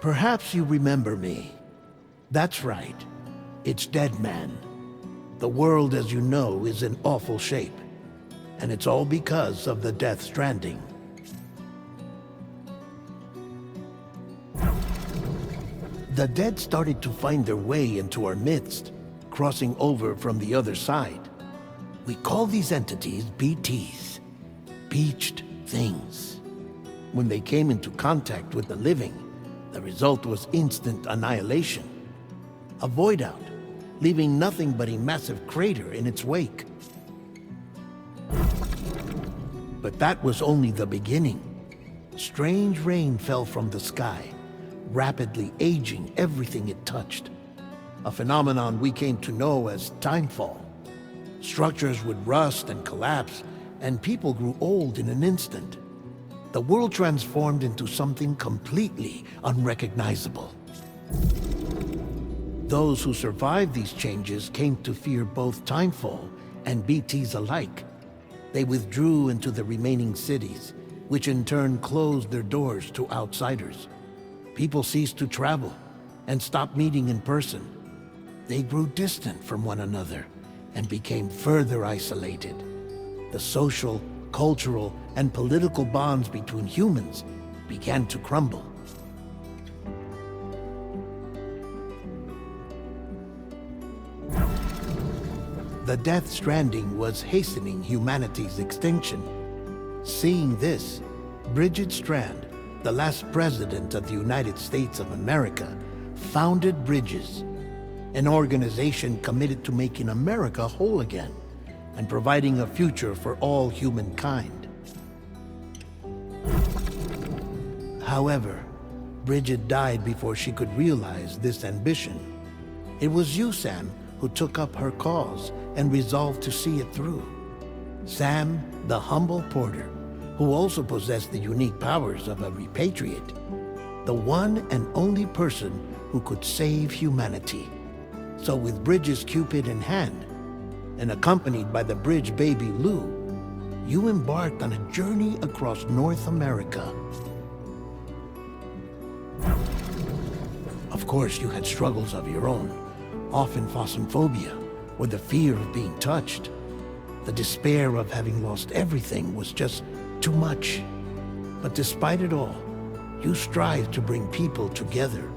Perhaps you remember me. That's right. It's Dead Man. The world, as you know, is in awful shape. And it's all because of the Death Stranding. The dead started to find their way into our midst, crossing over from the other side. We call these entities BTs, Beached Things. When they came into contact with the living, the result was instant annihilation. A void out, leaving nothing but a massive crater in its wake. But that was only the beginning. Strange rain fell from the sky, rapidly aging everything it touched. A phenomenon we came to know as timefall. Structures would rust and collapse, and people grew old in an instant. The world transformed into something completely unrecognizable. Those who survived these changes came to fear both timefall and BTs alike. They withdrew into the remaining cities, which in turn closed their doors to outsiders. People ceased to travel and stopped meeting in person. They grew distant from one another and became further isolated. The social, cultural, and political bonds between humans began to crumble. The Death Stranding was hastening humanity's extinction. Seeing this, Bridget Strand, the last president of the United States of America, founded Bridges, an organization committed to making America whole again and providing a future for all humankind. However, Bridget died before she could realize this ambition. It was you, Sam, who took up her cause and resolved to see it through. Sam, the humble porter, who also possessed the unique powers of a repatriate, the one and only person who could save humanity. So with Bridges' Cupid in hand, and accompanied by the bridge baby Lou, you embarked on a journey across North America. Of course, you had struggles of your own, often phasmophobia, or the fear of being touched. The despair of having lost everything was just too much. But despite it all, you strive to bring people together.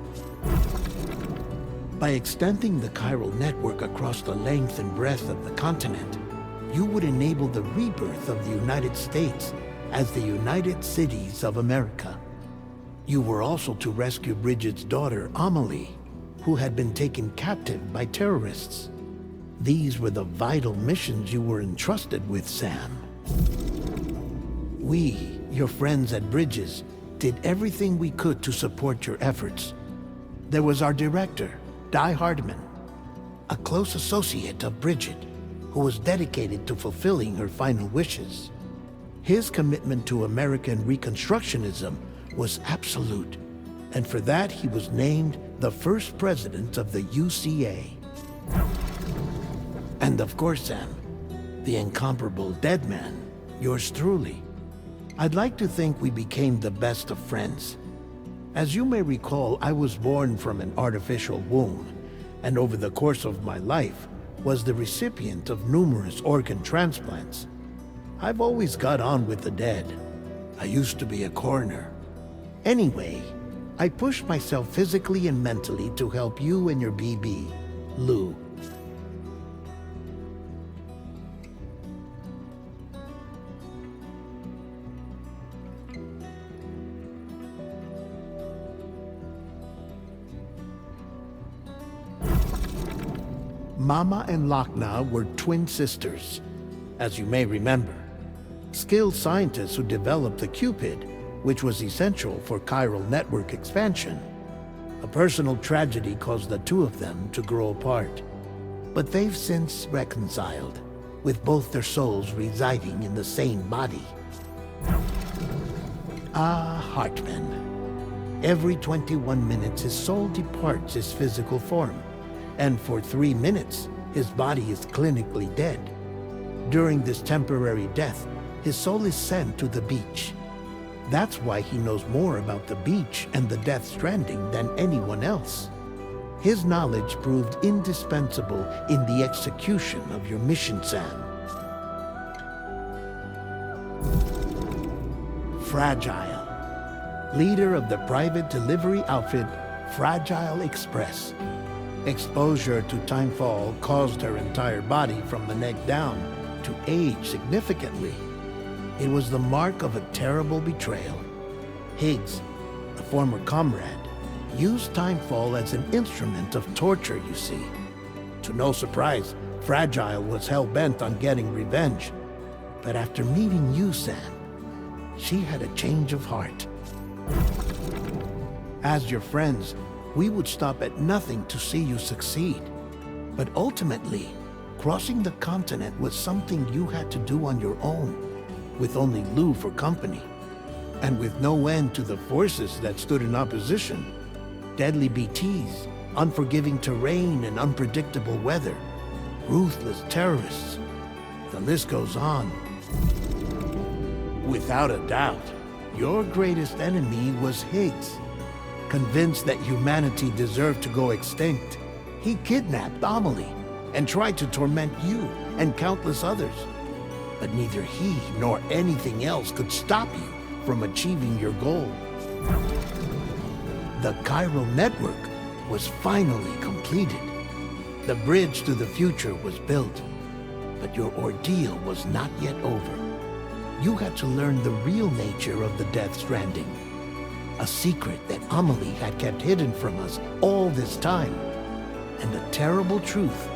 By extending the chiral network across the length and breadth of the continent, you would enable the rebirth of the United States as the United Cities of America. You were also to rescue Bridget's daughter, Amelie, who had been taken captive by terrorists. These were the vital missions you were entrusted with, Sam. We, your friends at Bridges, did everything we could to support your efforts. There was our director, Di Hardman, a close associate of Bridget, who was dedicated to fulfilling her final wishes. His commitment to American Reconstructionism was absolute, and for that he was named the first president of the UCA. And of course, Sam, the incomparable Dead Man, yours truly. I'd like to think we became the best of friends. As you may recall, I was born from an artificial womb, and over the course of my life was the recipient of numerous organ transplants. I've always got on with the dead. I used to be a coroner. Anyway, I pushed myself physically and mentally to help you and your BB, Lou. Mama and Lochna were twin sisters, as you may remember. Skilled scientists who developed the Cupid, which was essential for chiral network expansion. A personal tragedy caused the two of them to grow apart. But they've since reconciled, with both their souls residing in the same body. Ah, Hartman. Every 21 minutes his soul departs his physical form, and for 3 minutes, his body is clinically dead. During this temporary death, his soul is sent to the beach. That's why he knows more about the beach and the Death Stranding than anyone else. His knowledge proved indispensable in the execution of your mission, Sam. Fragile, leader of the private delivery outfit Fragile Express. Exposure to timefall caused her entire body from the neck down to age significantly. It was the mark of a terrible betrayal. Higgs, a former comrade, used timefall as an instrument of torture, you see. To no surprise, Fragile was hell-bent on getting revenge. But after meeting you, Sam, she had a change of heart. As your friends, we would stop at nothing to see you succeed. But ultimately, crossing the continent was something you had to do on your own, with only Lou for company, and with no end to the forces that stood in opposition. Deadly BTs, unforgiving terrain and unpredictable weather, ruthless terrorists. The list goes on. Without a doubt, your greatest enemy was Higgs. Convinced that humanity deserved to go extinct, he kidnapped Amelie and tried to torment you and countless others. But neither he nor anything else could stop you from achieving your goal. The chiral network was finally completed. The bridge to the future was built, but your ordeal was not yet over. You had to learn the real nature of the Death Stranding, a secret that Amelie had kept hidden from us all this time, and a terrible truth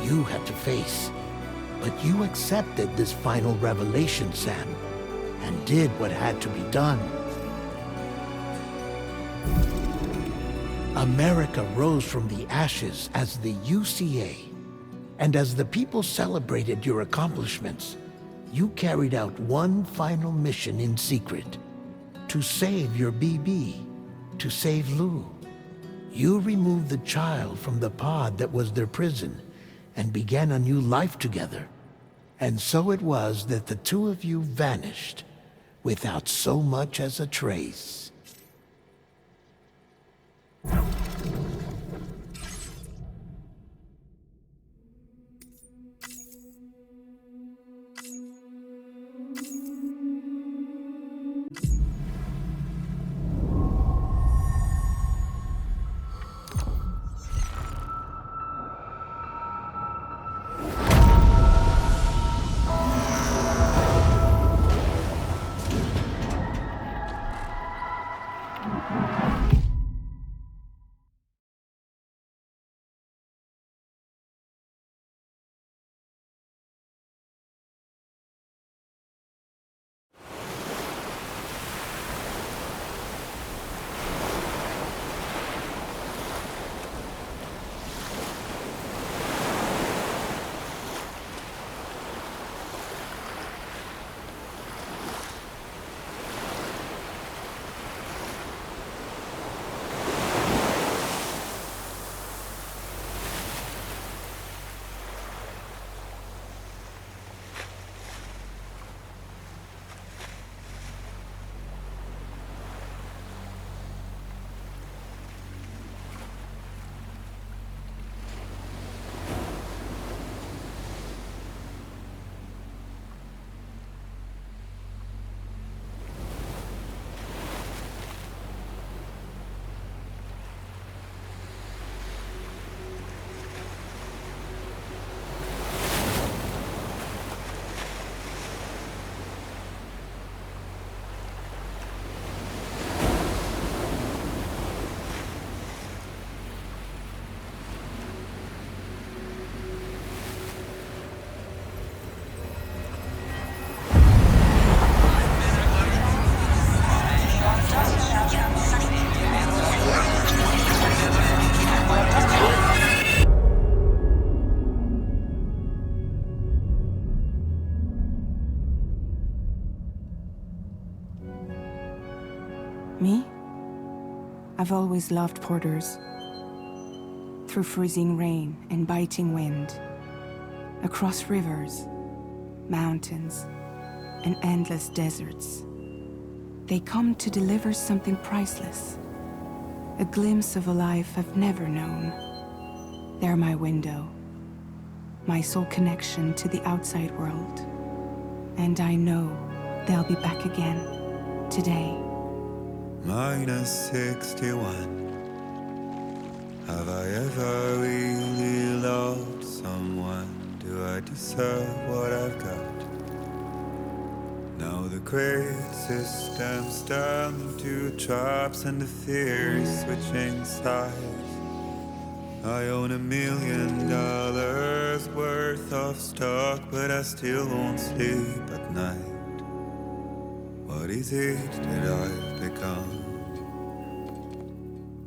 you had to face. But you accepted this final revelation, Sam, and did what had to be done. America rose from the ashes as the UCA, and as the people celebrated your accomplishments, you carried out one final mission in secret, to save your BB, to save Lou. You removed the child from the pod that was their prison and began a new life together. And so it was that the two of you vanished without so much as a trace. Me? I've always loved porters. Through freezing rain and biting wind, across rivers, mountains, and endless deserts. They come to deliver something priceless. A glimpse of a life I've never known. They're my window. My sole connection to the outside world. And I know they'll be back again. Today. -61. Have I ever really loved someone? Do I deserve what I've got? Now the great system's turned into traps and the fear is switching sides. I own $1 million worth of stock, but I still won't sleep at night. What is it that I've become?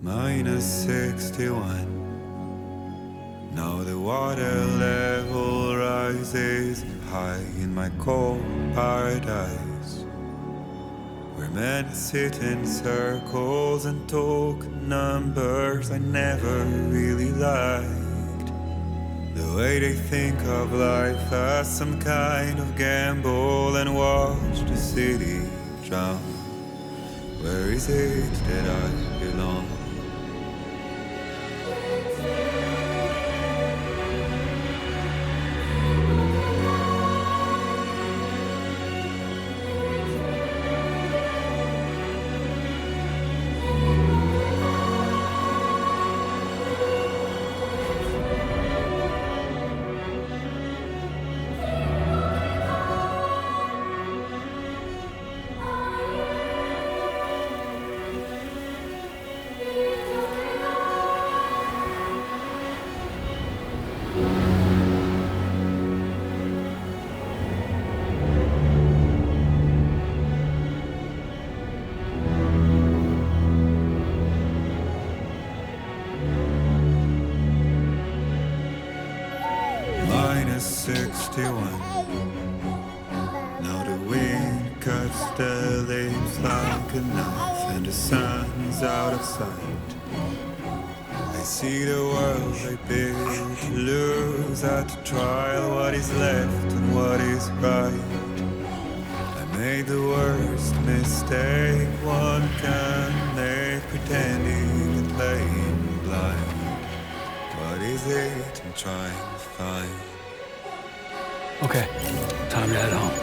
-61. Now the water level rises high in my cold paradise, where men sit in circles and talk numbers I never really liked. The way they think of life as some kind of gamble and watch the city drown. Where is it that I belong? -61. Now the wind cuts the leaves like a knife and the sun's out of sight. I see the world I built to lose at the trial, what is left and what is right. I made the worst mistake one can make, pretending and playing blind. What is it I'm trying to find? Okay, time to head home.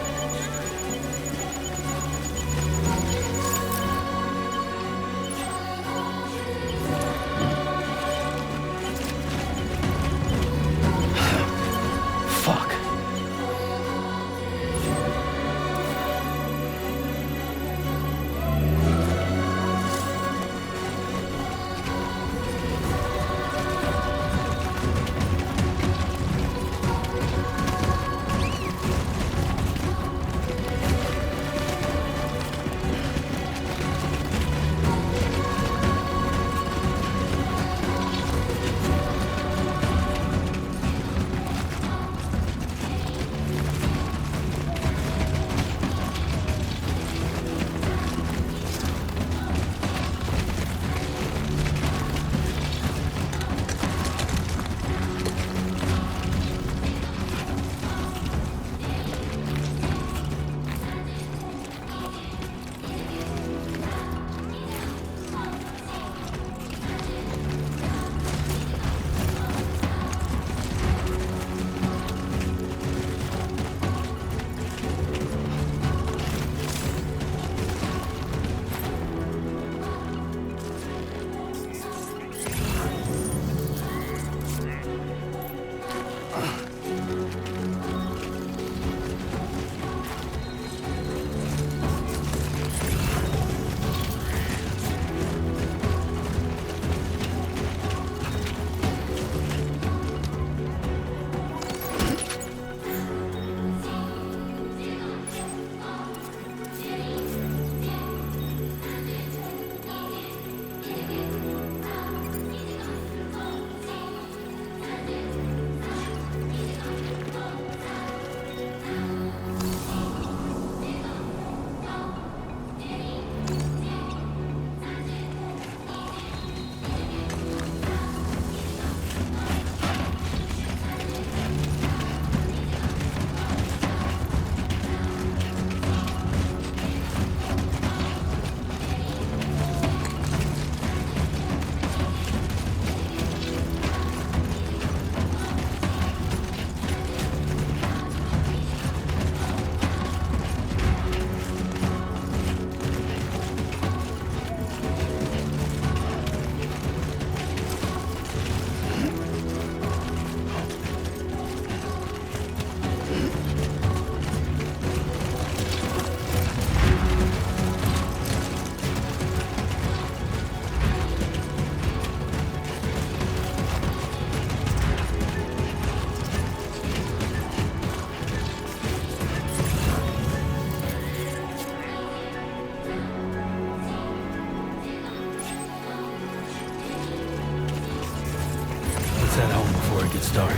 Fuck. start.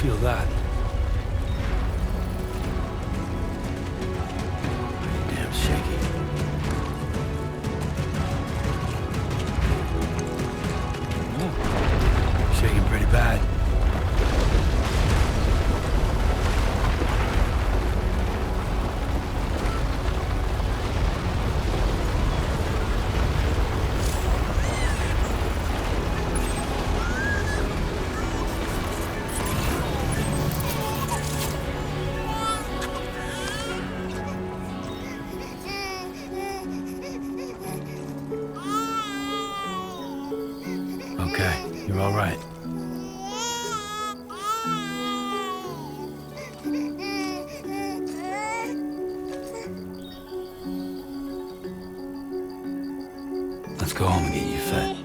Feel that. Pretty damn shaky. Shaking pretty bad. Okay, you're all right. Let's go home and get you fed.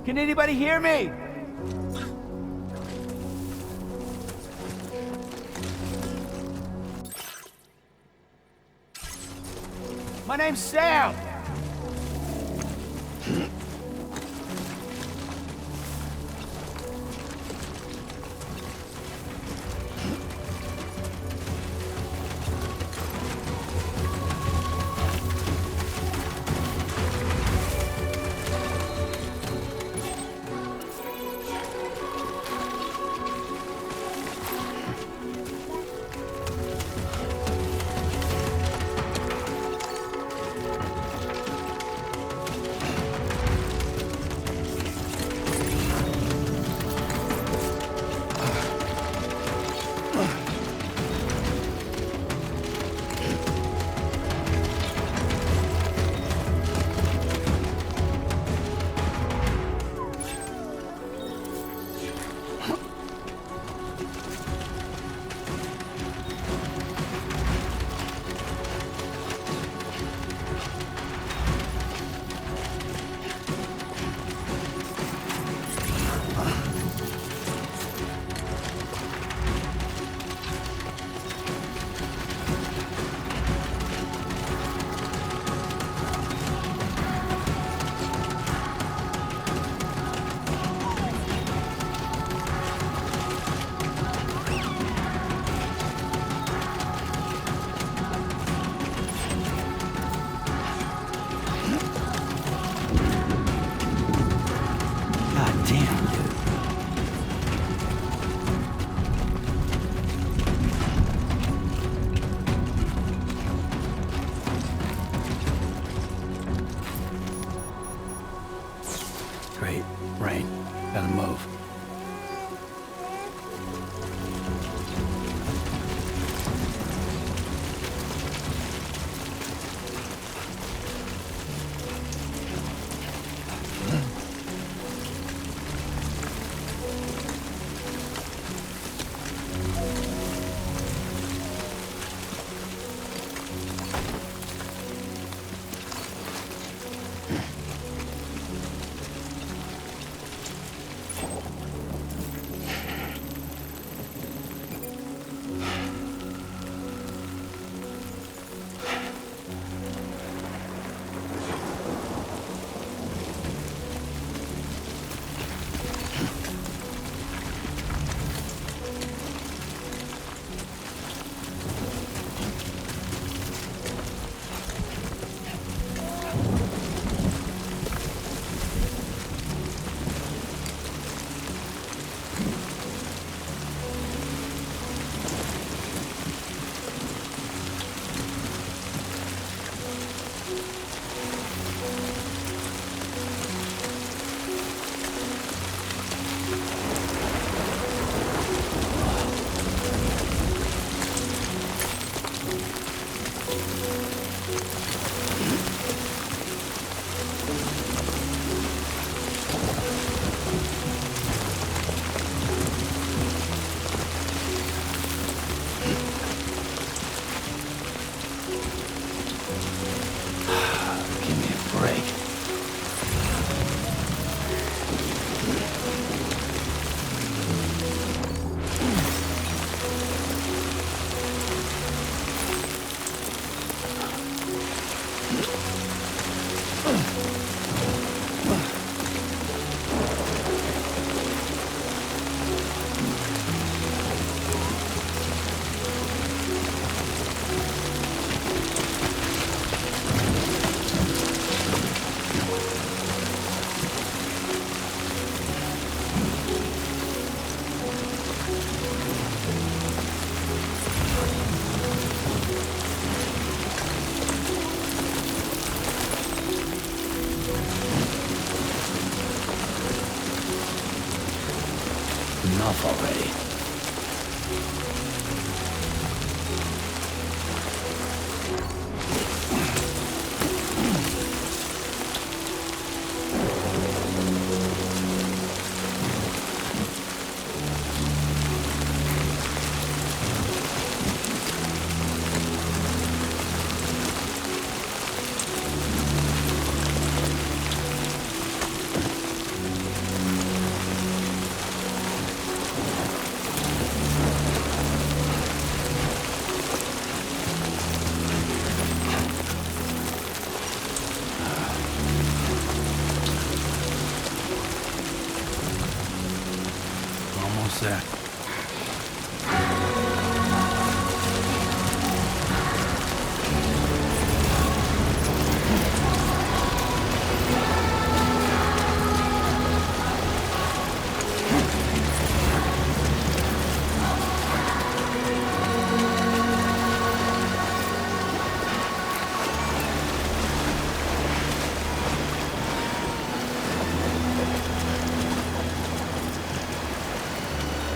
Can anybody hear me? My name's Sam. Great. Rain. Gotta move. Enough already. Almost there.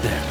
There.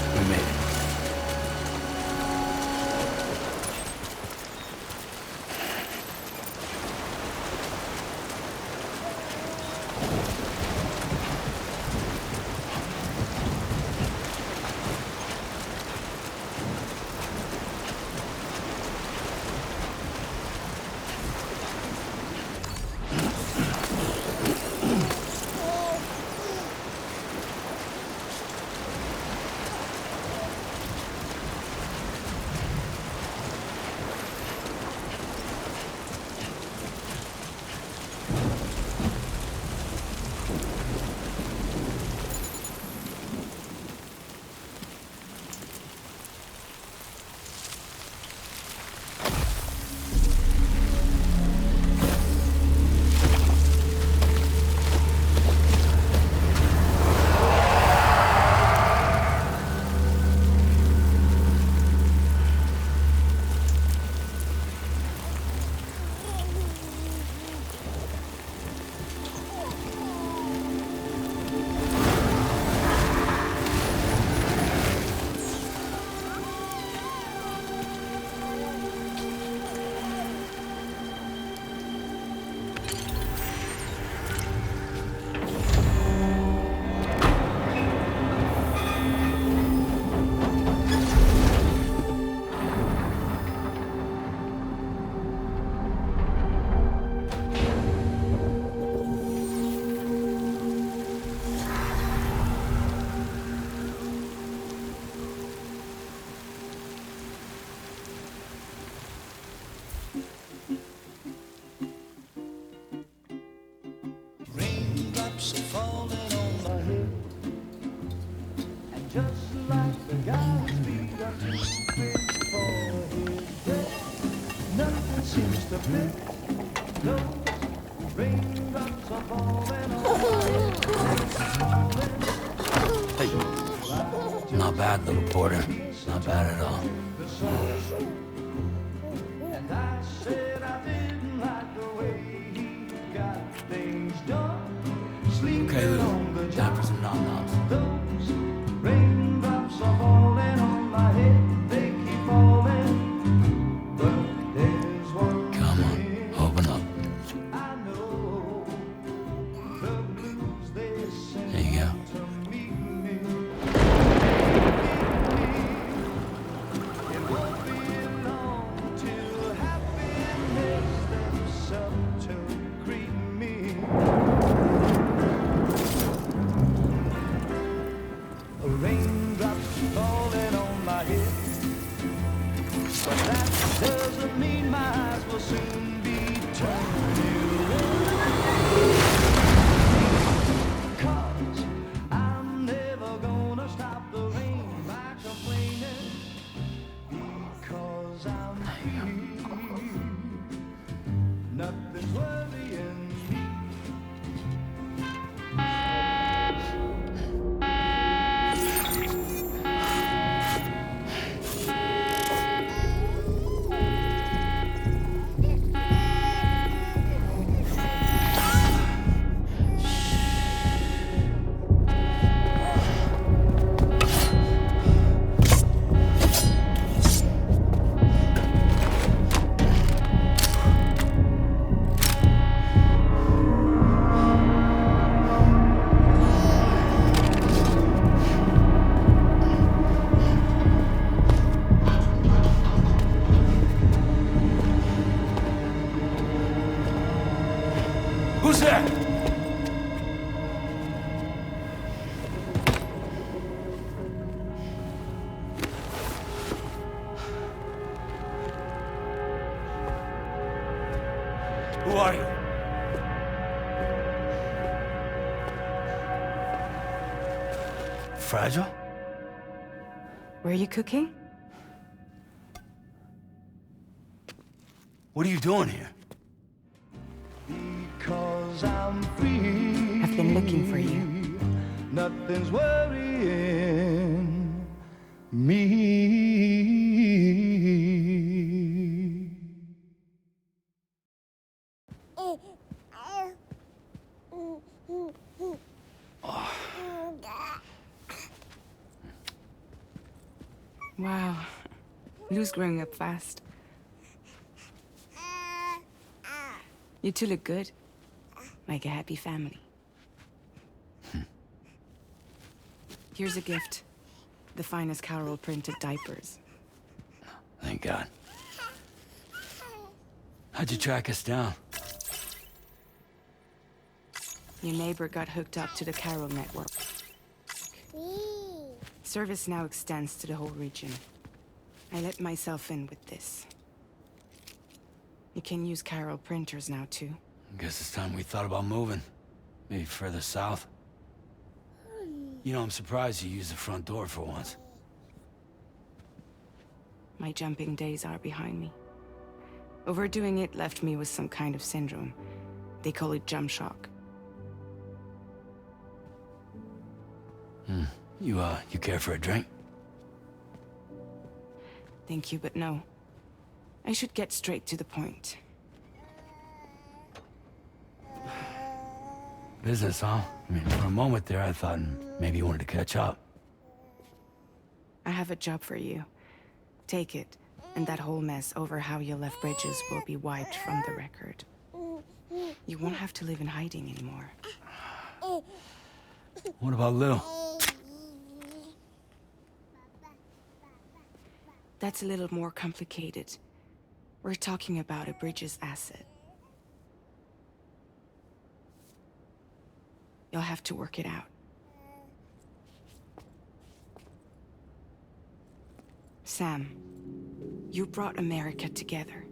Hey. Not bad, little porter. Not bad at all. Okay, Lou. Time for some nom-noms. Come on, open up. There you go. Who's there? Who are you? Fragile? Were you cooking? What are you doing here? Because I'm free. I've been looking for you. Nothing's worrying me. Wow. Lou's growing up fast. You two look good. Like a happy family. Here's a gift. The finest Carol printed diapers. Thank God. How'd you track us down? Your neighbor got hooked up to the Carol network. Service now extends to the whole region. I let myself in with this. You can use Carol printers now, too. Guess it's time we thought about moving. Maybe further south. You know, I'm surprised you used the front door for once. My jumping days are behind me. Overdoing it left me with some kind of syndrome. They call it jump shock. You care for a drink? Thank you, but no. I should get straight to the point. Business, huh? I mean, for a moment there, I thought maybe you wanted to catch up. I have a job for you. Take it, and that whole mess over how you left Bridges will be wiped from the record. You won't have to live in hiding anymore. What about Lil? That's a little more complicated. We're talking about a Bridges asset. You'll have to work it out. Sam, you brought America together.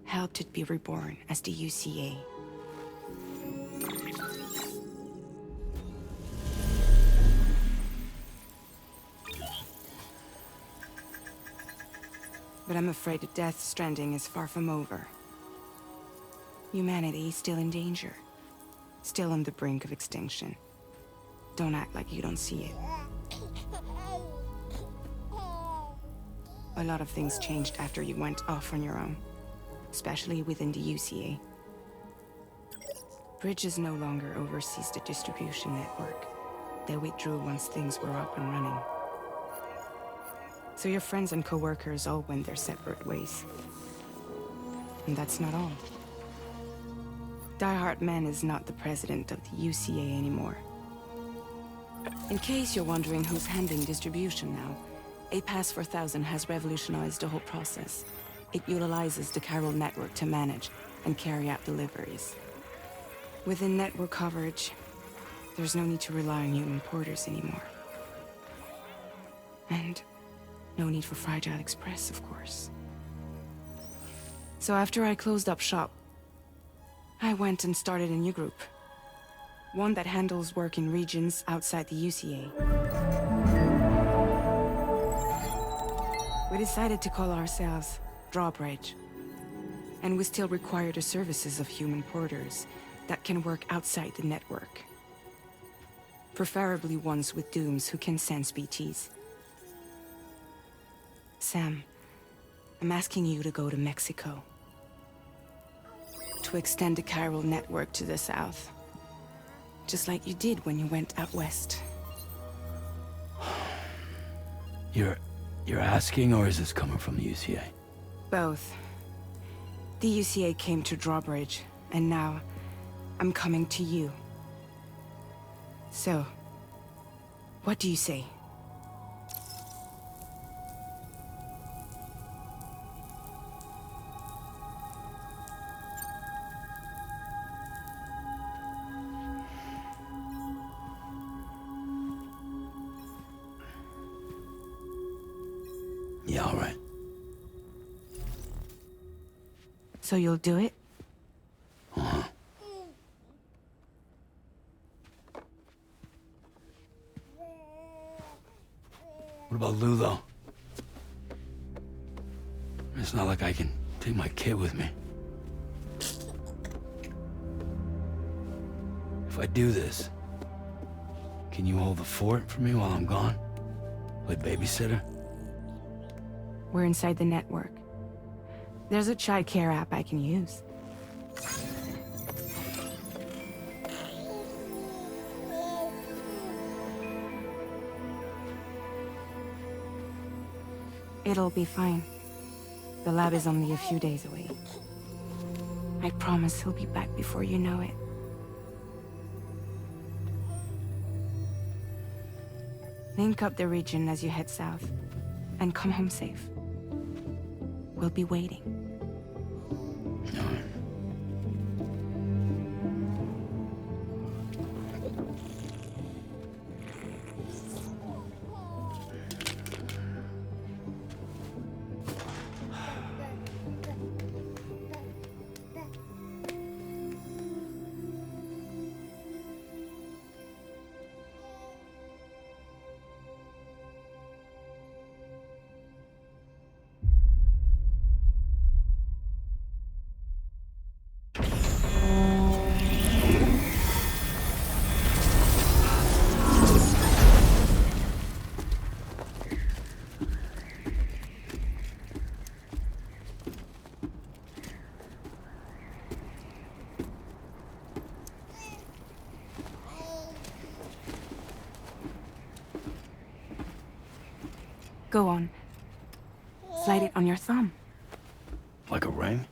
Helped it be reborn as the UCA. But I'm afraid the Death Stranding is far from over. Humanity is still in danger. Still on the brink of extinction. Don't act like you don't see it. A lot of things changed after you went off on your own. Especially within the UCA. Bridges no longer oversees the distribution network. They withdrew once things were up and running. So your friends and co-workers all went their separate ways. And that's not all. Die Hard Man is not the president of the UCA anymore. In case you're wondering who's handling distribution now, A Pass 4000 has revolutionized the whole process. It utilizes the chiral network to manage and carry out deliveries. Within network coverage, there's no need to rely on human porters anymore. And no need for Fragile Express, of course. So after I closed up shop, I went and started a new group. One that handles work in regions outside the UCA. We decided to call ourselves Drawbridge. And we still require the services of human porters that can work outside the network. Preferably ones with dooms who can sense BTs. Sam, I'm asking you to go to Mexico. To extend the chiral network to the south. Just like you did when you went out west. You're asking, or is this coming from the UCA? Both. The UCA came to Drawbridge, and now I'm coming to you. So, what do you say? Yeah, all right. So you'll do it? Uh-huh. What about Lou, though? It's not like I can take my kid with me. If I do this, can you hold the fort for me while I'm gone? Play babysitter? We're inside the network. There's a child care app I can use. It'll be fine. The lab is only a few days away. I promise he'll be back before you know it. Link up the region as you head south, and come home safe. We'll be waiting. All right. Go on. Slide it on your thumb. Like a ring?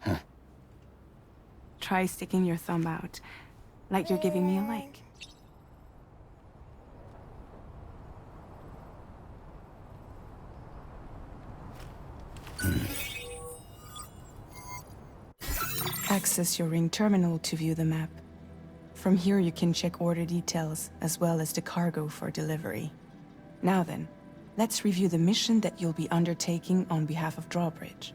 Huh. Try sticking your thumb out, like you're giving me a like. Access your ring terminal to view the map. From here you can check order details, as well as the cargo for delivery. Now then, let's review the mission that you'll be undertaking on behalf of Drawbridge.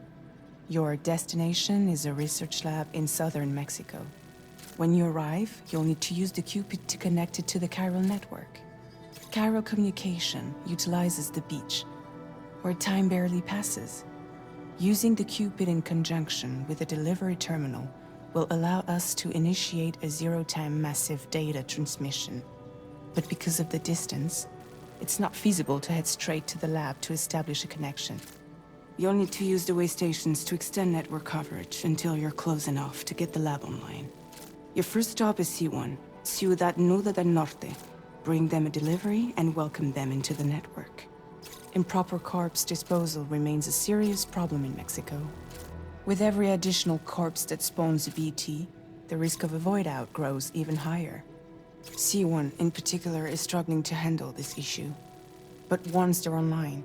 Your destination is a research lab in southern Mexico. When you arrive, you'll need to use the Cupid to connect it to the chiral network. Chiral communication utilizes the beach, where time barely passes. Using the Cupid in conjunction with the delivery terminal will allow us to initiate a zero-time massive data transmission. But because of the distance, it's not feasible to head straight to the lab to establish a connection. You'll need to use the way stations to extend network coverage until you're close enough to get the lab online. Your first stop is C1, Ciudad Nuda del Norte. Bring them a delivery and welcome them into the network. Improper corpse disposal remains a serious problem in Mexico. With every additional corpse that spawns a BT, the risk of a void out grows even higher. C1 in particular is struggling to handle this issue. But once they're online,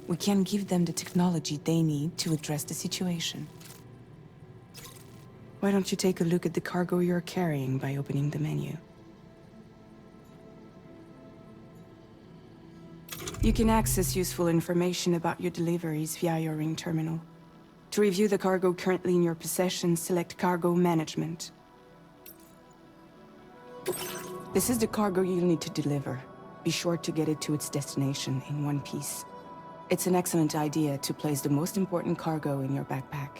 we can give them the technology they need to address the situation. Why don't you take a look at the cargo you're carrying by opening the menu? You can access useful information about your deliveries via your ring terminal. To review the cargo currently in your possession, select Cargo Management. This is the cargo you'll need to deliver. Be sure to get it to its destination in one piece. It's an excellent idea to place the most important cargo in your backpack.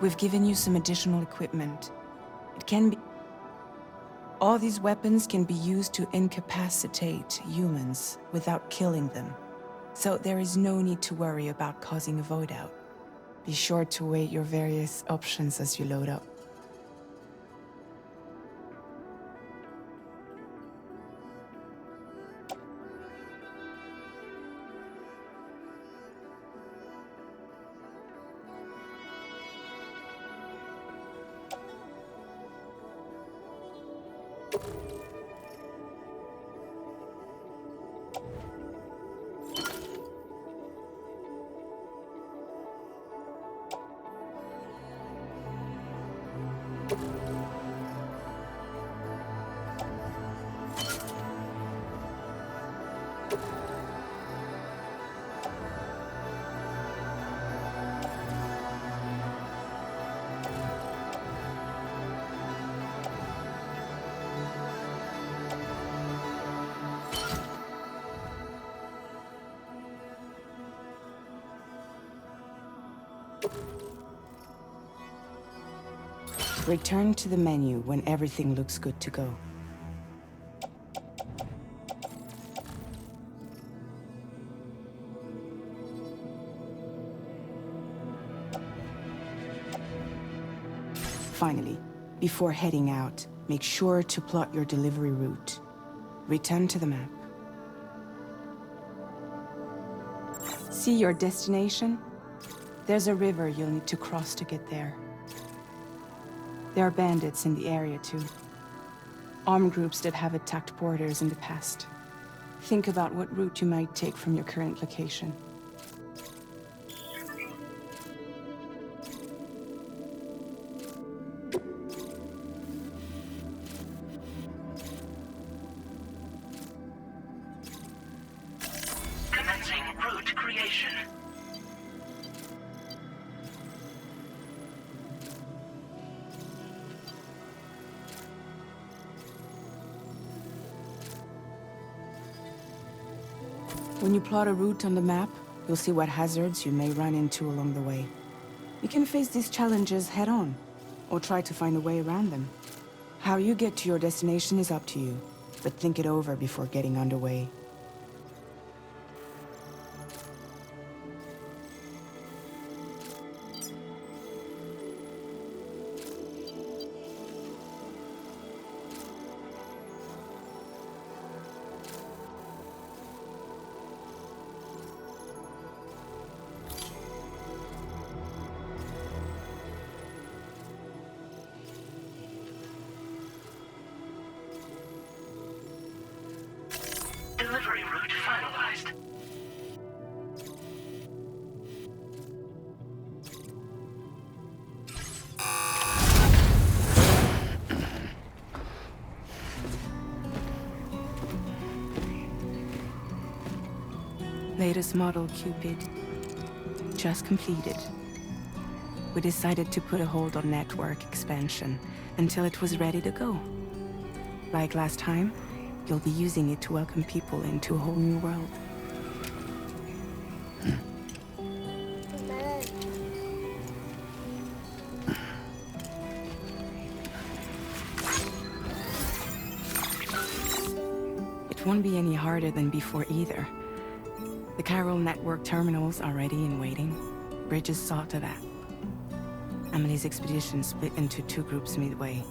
We've given you some additional equipment. It can be... All these weapons can be used to incapacitate humans without killing them. So there is no need to worry about causing a void out. Be sure to weigh your various options as you load up. Return to the menu when everything looks good to go. Finally, before heading out, make sure to plot your delivery route. Return to the map. See your destination? There's a river you'll need to cross to get there. There are bandits in the area too. Armed groups that have attacked borders in the past. Think about what route you might take from your current location. Commencing route creation. When you plot a route on the map, you'll see what hazards you may run into along the way. You can face these challenges head-on, or try to find a way around them. How you get to your destination is up to you, but think it over before getting underway. Delivery route finalized. Latest model Cupid. Just completed. we decided to put a hold on network expansion until it was ready to go. Like last time, you'll be using it to welcome people into a whole new world. It won't be any harder than before either. The Chiral network terminals are ready and waiting. Bridges saw to that. Amelie's expedition split into two groups midway.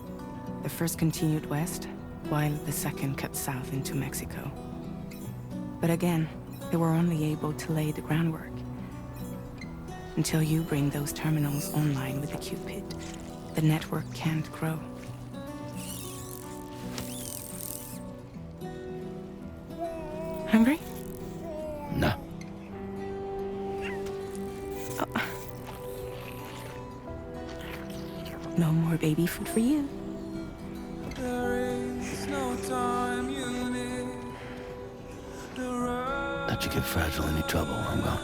The first continued west, while the second cut south into Mexico. But again, they were only able to lay the groundwork. Until you bring those terminals online with the Cupid, the network can't grow. Hungry? No. No more baby food for you. Let you get fragile, any trouble, I'm gone.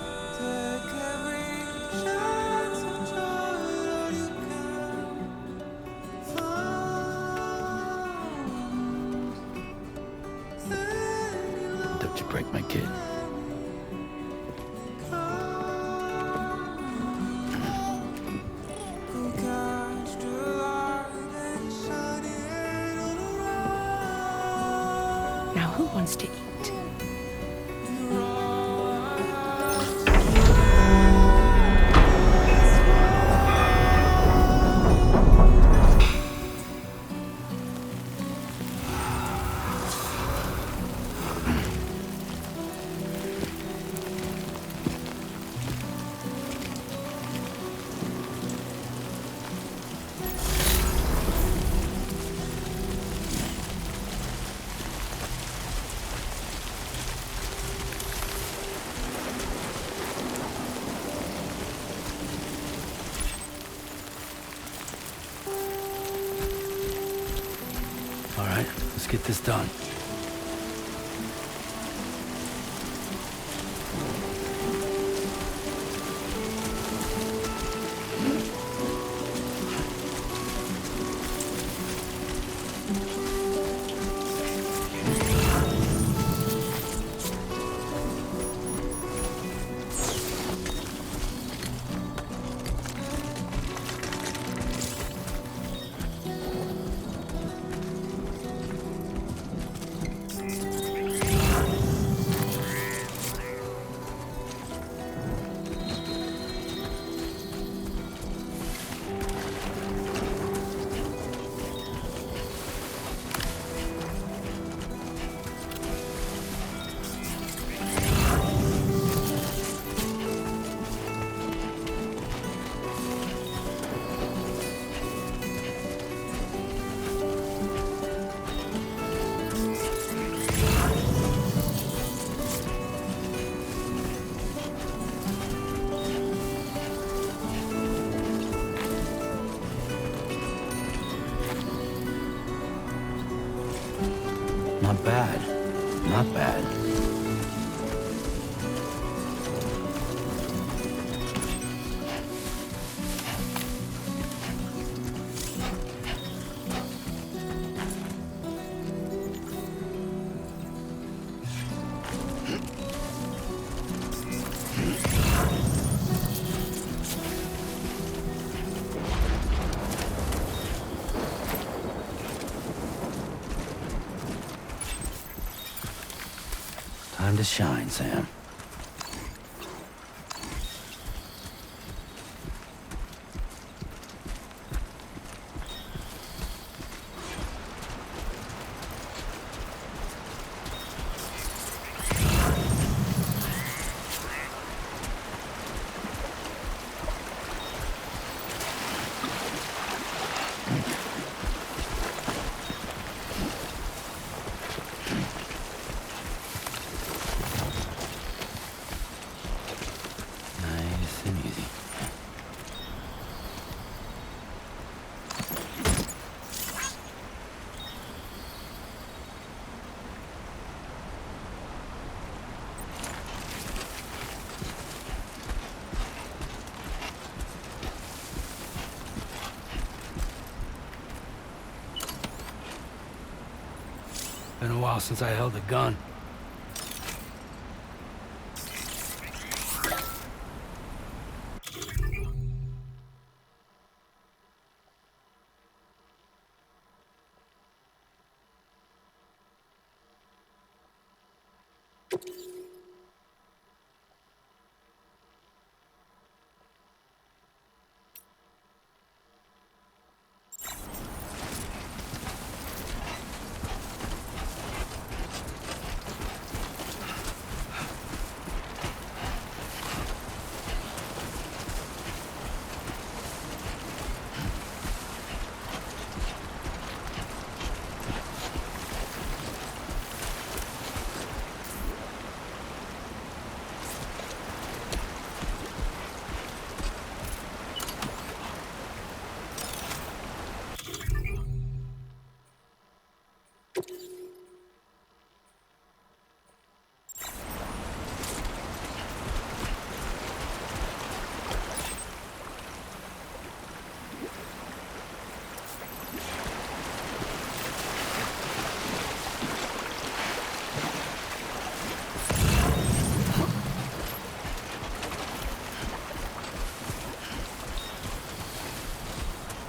Don't you break my kid. Now who wants to eat? All right, let's get this done. Not bad. Not bad. Time to shine, Sam. Been a while since I held a gun.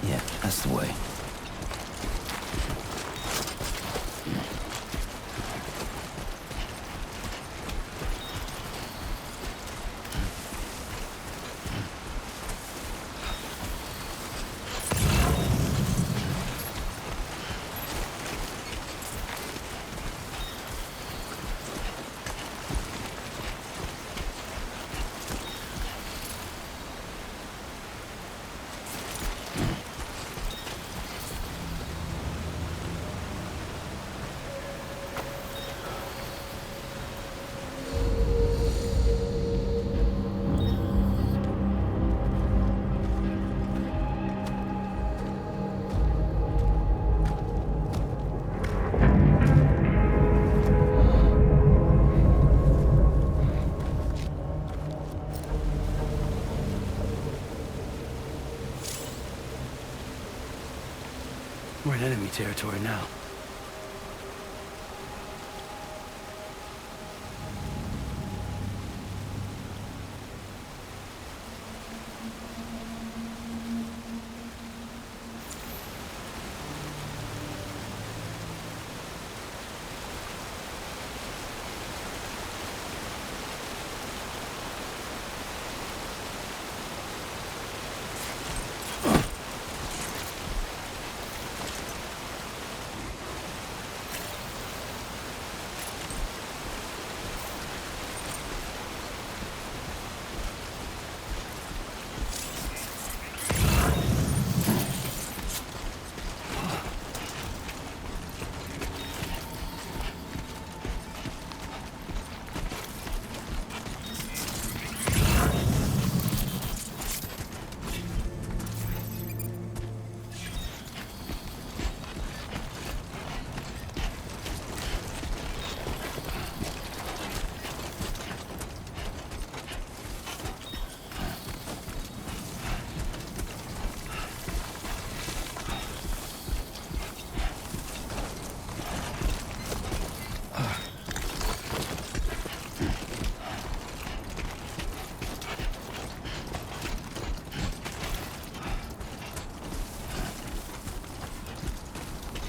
Yeah, that's the way. We're in enemy territory now.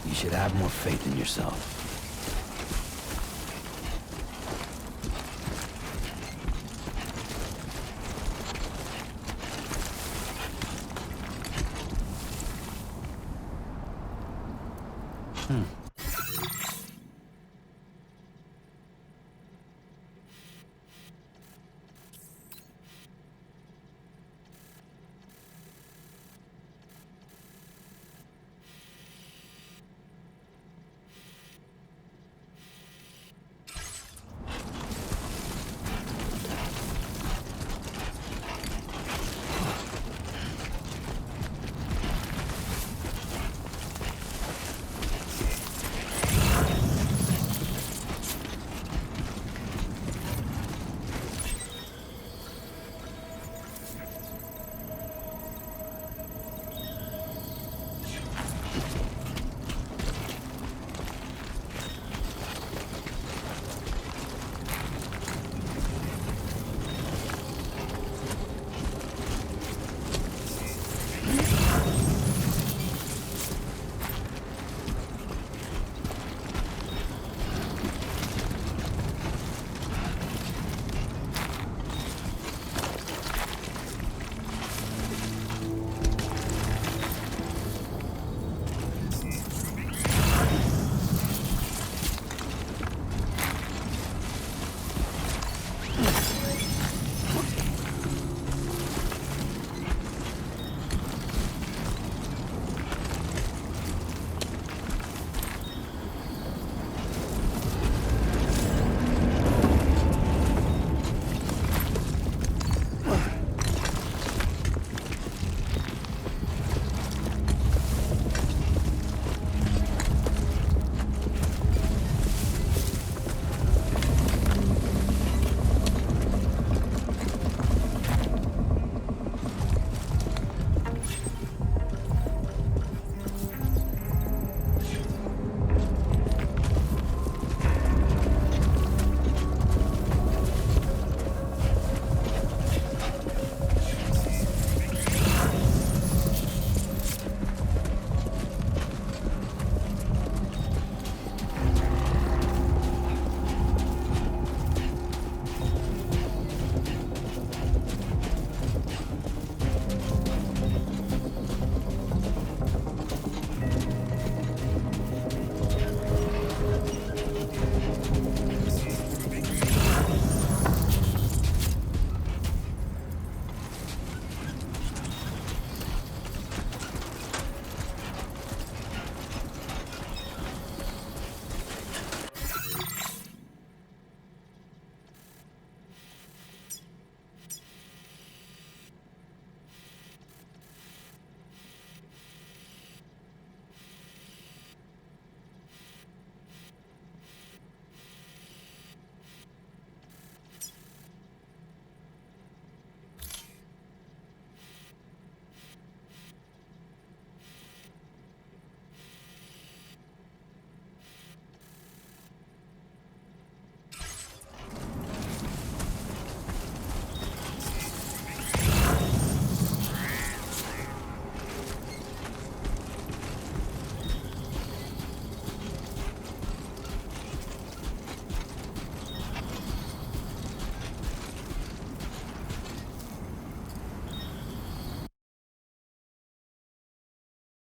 You should have more faith in yourself.